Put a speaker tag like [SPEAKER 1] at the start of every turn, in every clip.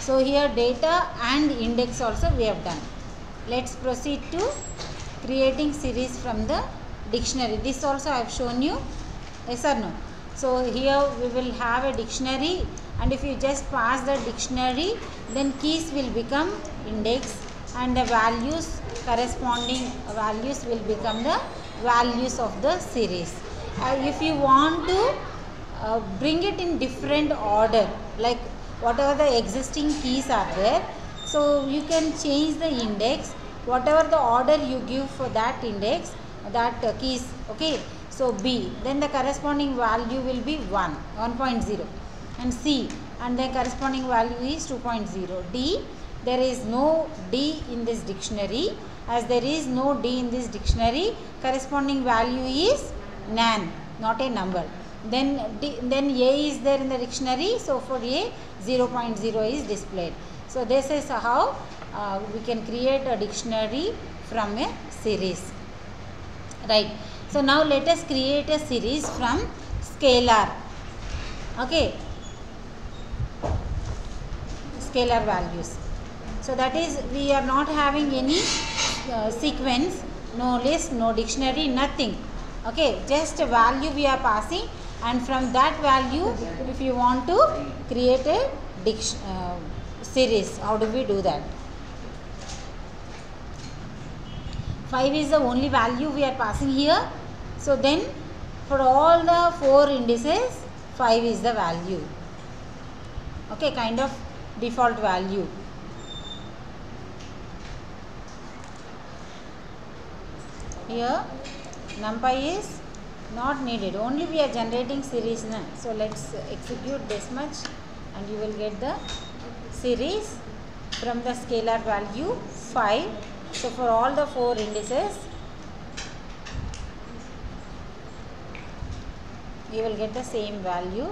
[SPEAKER 1] So here data and index also we have done. Let's proceed to creating series from the dictionary. This also I have shown you, yes or no? So here we will have a dictionary, and if you just pass the dictionary, then keys will become index and the values, corresponding values will become the values of the series. If you want to bring it in different order, like whatever the existing keys are there, so you can change the index, whatever the order you give for that index, that keys, okay. So B, then the corresponding value will be 1.0, and C, and the corresponding value is 2.0. D, there is no D in this dictionary. As there is no D in this dictionary, corresponding value is none, not a number. Then A is there in the dictionary, so for A 0.0 is displayed. So this is how we can create a dictionary from a series, right? So now let us create a series from scalar, okay, scalar values. So that is, we are not having any sequence, no list, no dictionary, nothing, okay, just a value we are passing, and from that value if you want to create a series, how do we do that? 5 is the only value we are passing here. So then for all the 4 indices, 5 is the value, okay, kind of default value. Here numpy is not needed, only we are generating series now. So let's execute this much and you will get the series from the scalar value 5. So for all the 4 indices, you will get the same value.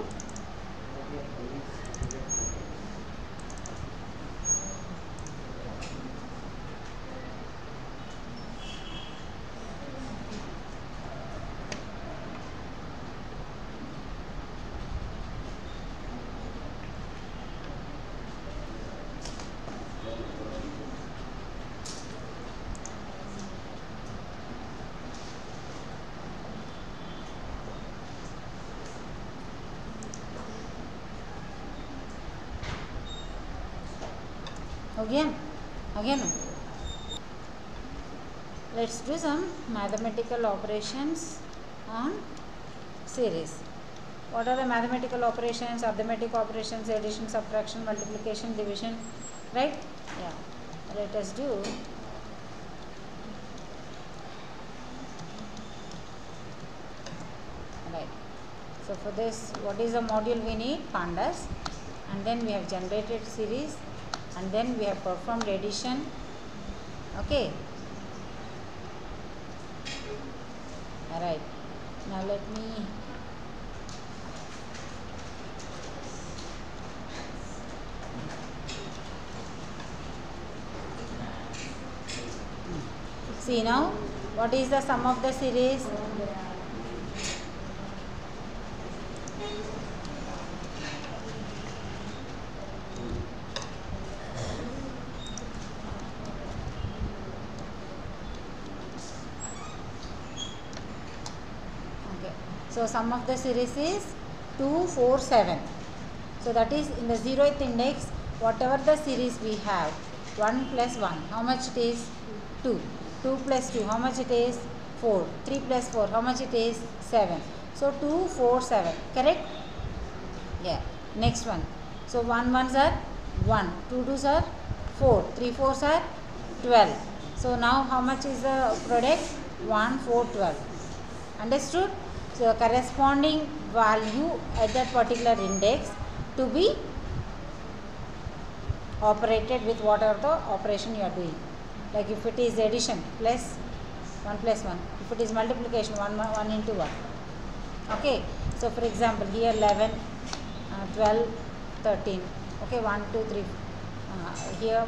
[SPEAKER 1] Again, let's do some mathematical operations on series. What are the mathematical operations? Arithmetic operations, addition, subtraction, multiplication, division, right? Yeah, let us do. Right. So for this, what is the module we need? Pandas, and then we have generated series, and then we have performed addition, okay. Alright, now let me see now what is the sum of the series. So sum of the series is 2, 4, 7. So that is in the 0th index, whatever the series we have, 1 plus 1, how much it is? 2. 2 plus 2, how much it is? 4. 3 plus 4, how much it is? 7. So 2, 4, 7, correct? Yeah. Next one. So 1 1s are 1, 2 2s are 4, 3 4s are 12. So now how much is the product? 1 4 12. Understood? So corresponding value at that particular index to be operated with whatever the operation you are doing. Like if it is addition, plus 1 plus 1. If it is multiplication, 1 into 1. Okay. So for example, here 11, 12, 13. Okay, 1, 2, 3. Here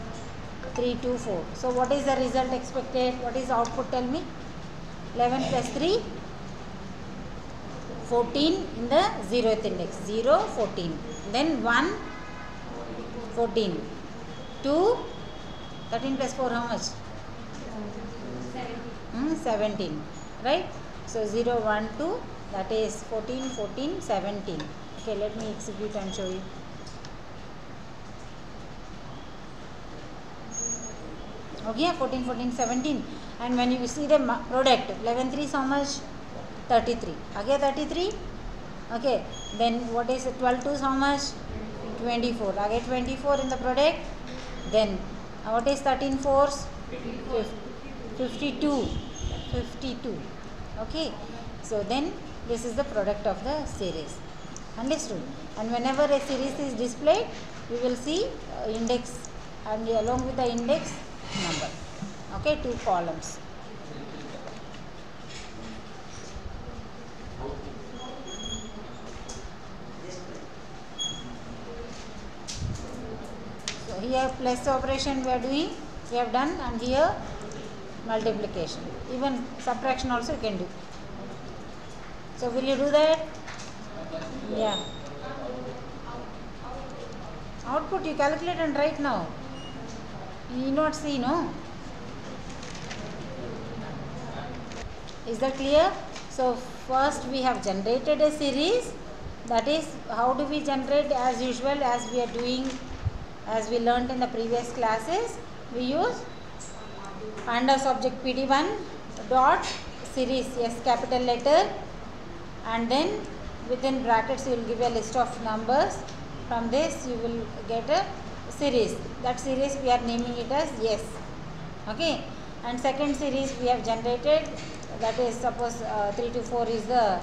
[SPEAKER 1] 3, 2, 4. So what is the result expected? What is the output? Tell me. 11 plus 3. 14 in the 0th index, 0, 14, then 1, 14, 2, 13 plus 4 how much? 17, right? So 0, 1, 2, that is 14, 14, 17. Okay, let me execute and show you. Okay, 14, 14, 17. And when you see the product, 11, 3 is how much? 33. Again 33. Okay, then what is 12, 2 is how much? 24. Again 24 in the product. Then what is 13, 4s? 52. 52. Okay, so then this is the product of the series. Understood? And whenever a series is displayed, we will see index and along with the index number. Okay, 2 columns. So here plus operation we are doing, we have done, and here multiplication. Even subtraction also you can do. So will you do that? Yeah. Output you calculate and write now. You need not see, no? Is that clear? So first we have generated a series. That is, how do we generate? As usual, as we are doing, as we learnt in the previous classes, we use find as object PD1 dot series, yes, capital letter, and then within brackets you will give a list of numbers. From this you will get a series. That series we are naming it as yes. Okay, and second series we have generated, that is suppose 3 to 4 is the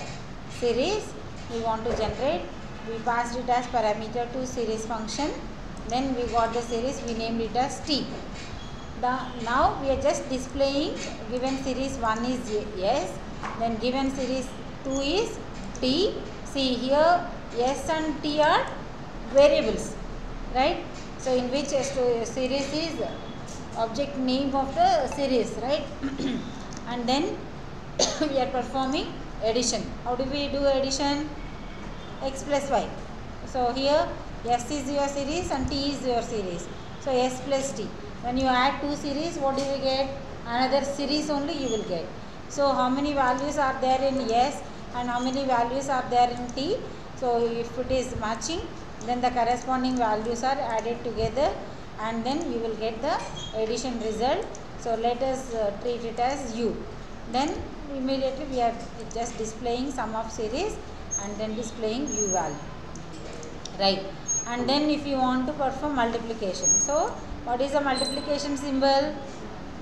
[SPEAKER 1] series we want to generate. We passed it as parameter to series function. Then we got the series, we named it as T. Now we are just displaying given series 1 is yes, then given series 2 is T. See here S and T are variables, right? So in which series is object name of the series, right? And then we are performing addition. How do we do addition? X plus Y. So here S is your series and T is your series. So S plus T. When you add two series, what do you get? Another series only you will get. So how many values are there in S and how many values are there in T? So if it is matching, then the corresponding values are added together and then you will get the addition result. So let us treat it as U. Then immediately we are just displaying sum of series and then displaying U value, right? And then if you want to perform multiplication, so what is the multiplication symbol?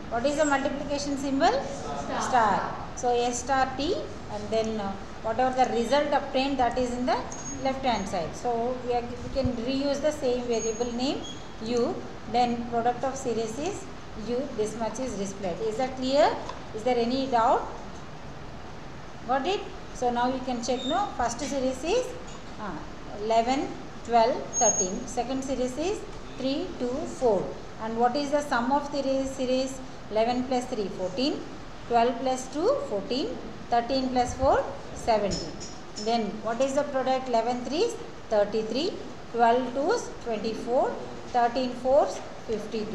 [SPEAKER 1] What is the multiplication symbol? Star. So S star T, and then whatever the result obtained, that is in the left hand side. So we can reuse the same variable name U. Then product of series is U. This much is displayed. Is that clear? Is there any doubt? Got it? So now you can check. No, first series is 11, 12, 13. Second series is 3, 2, 4. And what is the sum of the series? 11 plus 3, 14. 12 plus 2, 14. 13 plus 4, 17. Then what is the product? 11 3s, 33. 12 2s, 24. 13 4s, 52.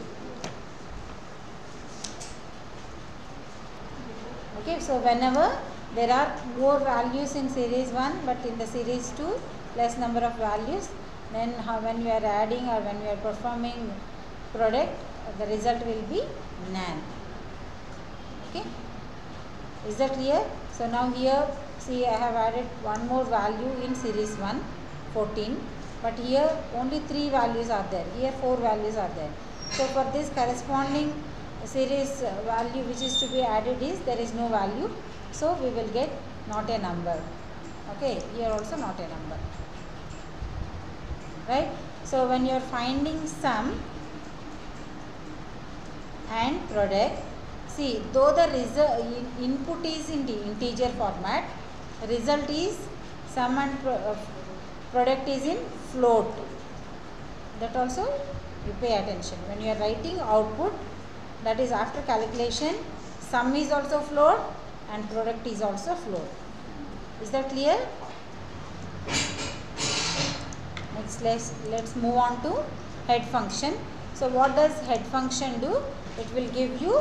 [SPEAKER 1] Okay, so whenever there are more values in series 1 but in the series 2 less number of values, then when we are adding or when we are performing product, the result will be NaN. Okay, is that clear? So now here see, I have added one more value in series 1, 14, but here only 3 values are there, here 4 values are there. So for this corresponding series value which is to be added is, there is no value, so we will get not a number. Okay, here also not a number, right? So when you are finding sum and product, see, though the input is in the integer format, result is sum and product is in float. That also you pay attention. When you are writing output, that is after calculation, sum is also float and product is also float. Is that clear? Next let's move on to head function. So what does head function do? It will give you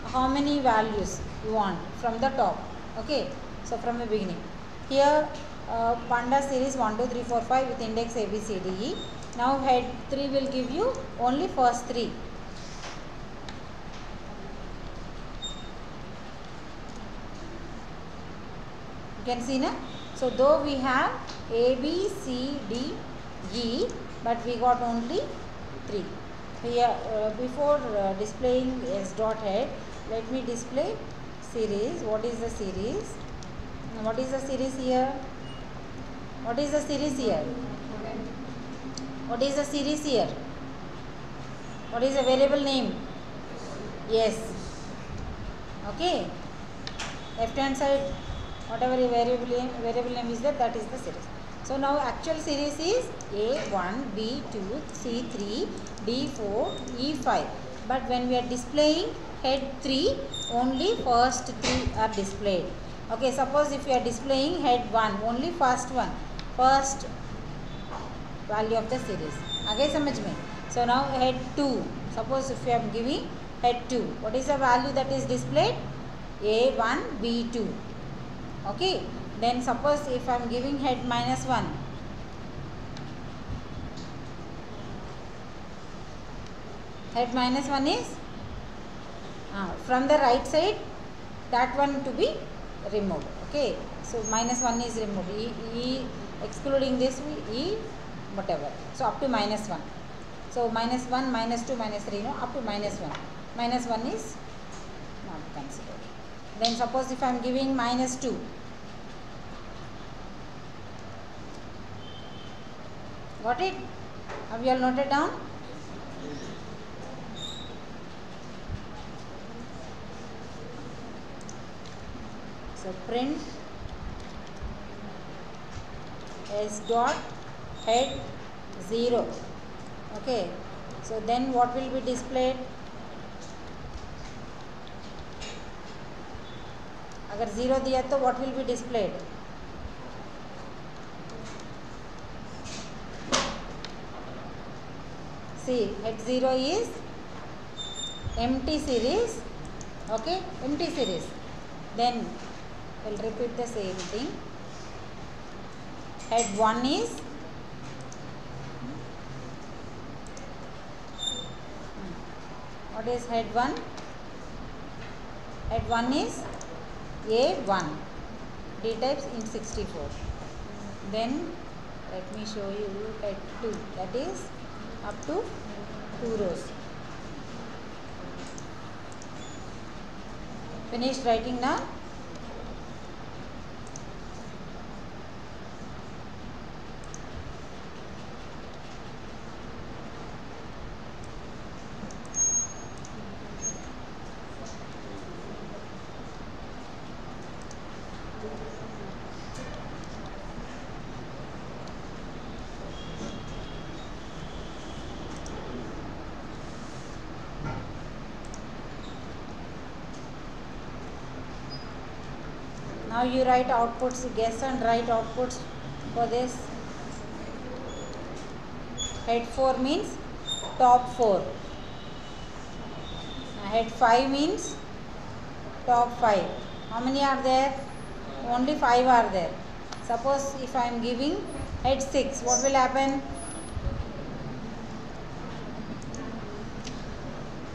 [SPEAKER 1] how many values you want from the top. Okay, so from the beginning here Panda series 1 2 3 4 5 with index A B C D E. Now head 3 will give you only first 3. You can see na. So though we have A B C D E, but we got only 3. Here before displaying S dot head, let me display series. What is the series? What is the series here? What is the series here? What is the series here? What is the variable name? Yes. Okay. Left hand side, whatever variable name is there, that is the series. So now actual series is A1, B2, C3, D4, E5. But when we are displaying head 3, only first 3 are displayed. Okay, suppose if you are displaying head 1, only first one, first value of the series. Again, samajh mein. So now head 2, suppose if you are giving head 2, what is the value that is displayed? A1, B2. Okay, then suppose if I am giving head minus 1, head minus 1 is from the right side, that one to be removed. Okay, so minus 1 is removed, E excluding this, E whatever, so up to minus 1. So minus 1, minus 2, minus 3, no, up to minus 1. Minus 1 is not considered. Then suppose if I am giving minus 2, got it? Have you all noted down? So print S dot head 0. Okay, so then what will be displayed? अगर 0 दिया तो what will be displayed? See, head 0 is empty series. Okay, empty series. Then we'll repeat the same thing. Head 1 is what is head 1? Head 1 is A1, D types in 64. Then let me show you head 2, that is up to 2 rows. Finished writing now? Now you write outputs, guess and write outputs for this. Head 4 means top 4. Head 5 means top 5. How many are there? Only 5 are there. Suppose if I am giving head 6, what will happen?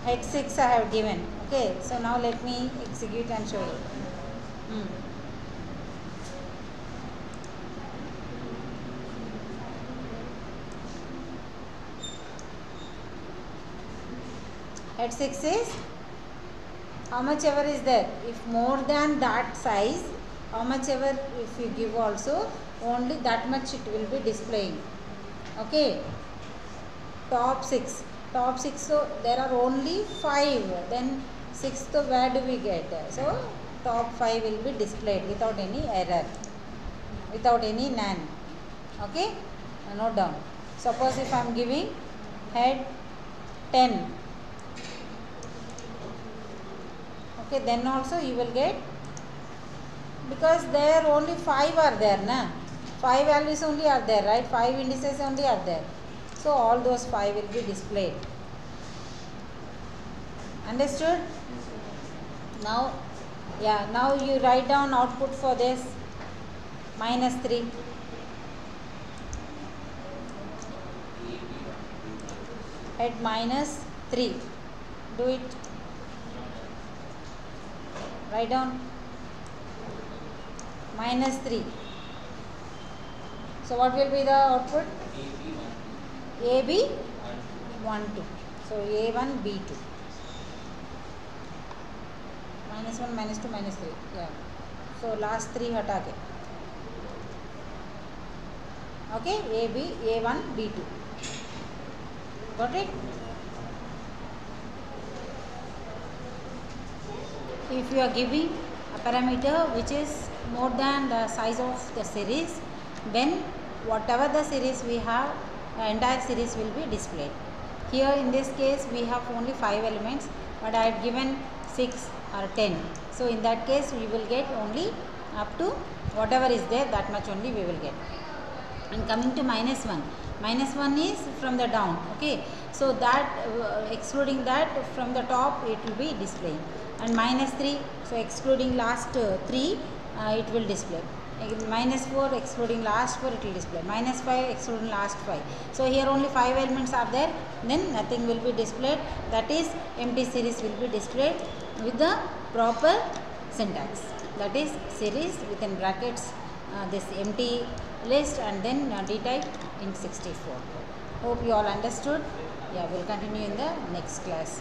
[SPEAKER 1] Head 6 I have given. Okay, so now let me execute and show you. Head 6 is how much ever is there. If more than that size, how much ever if you give also, only that much it will be displaying. Okay. Top 6. Top 6, so there are only 5. Then 6th, so where do we get? So top 5 will be displayed without any error, without any nan. Okay. Note down. Suppose if I am giving head 10. Okay, then also you will get, because there only 5 are there, na? 5 values only are there, right? 5 indices only are there. So all those 5 will be displayed. Understood? Now, yeah, now you write down output for this. -3. At -3. Do it. Write down -3. So what will be the output? AB 1 2. So A1 B2. -1 -2 -3. Yeah. So last 3 हटा के. Okay, AB A1 B2. Got it? If you are giving a parameter which is more than the size of the series, then whatever the series we have, the entire series will be displayed. Here in this case we have only 5 elements, but I have given 6 or 10. So in that case we will get only up to whatever is there, that much only we will get. And coming to -1, -1 is from the down. Okay, so that excluding that, from the top it will be displaying. And -3, so excluding last 3, it will display. -4 excluding last 4, it will display. -5 excluding last 5. So here only 5 elements are there, then nothing will be displayed. That is, empty series will be displayed with the proper syntax. That is, series within brackets, this empty list, and then dtype in 64. Hope you all understood. Yeah, we'll continue in the next class.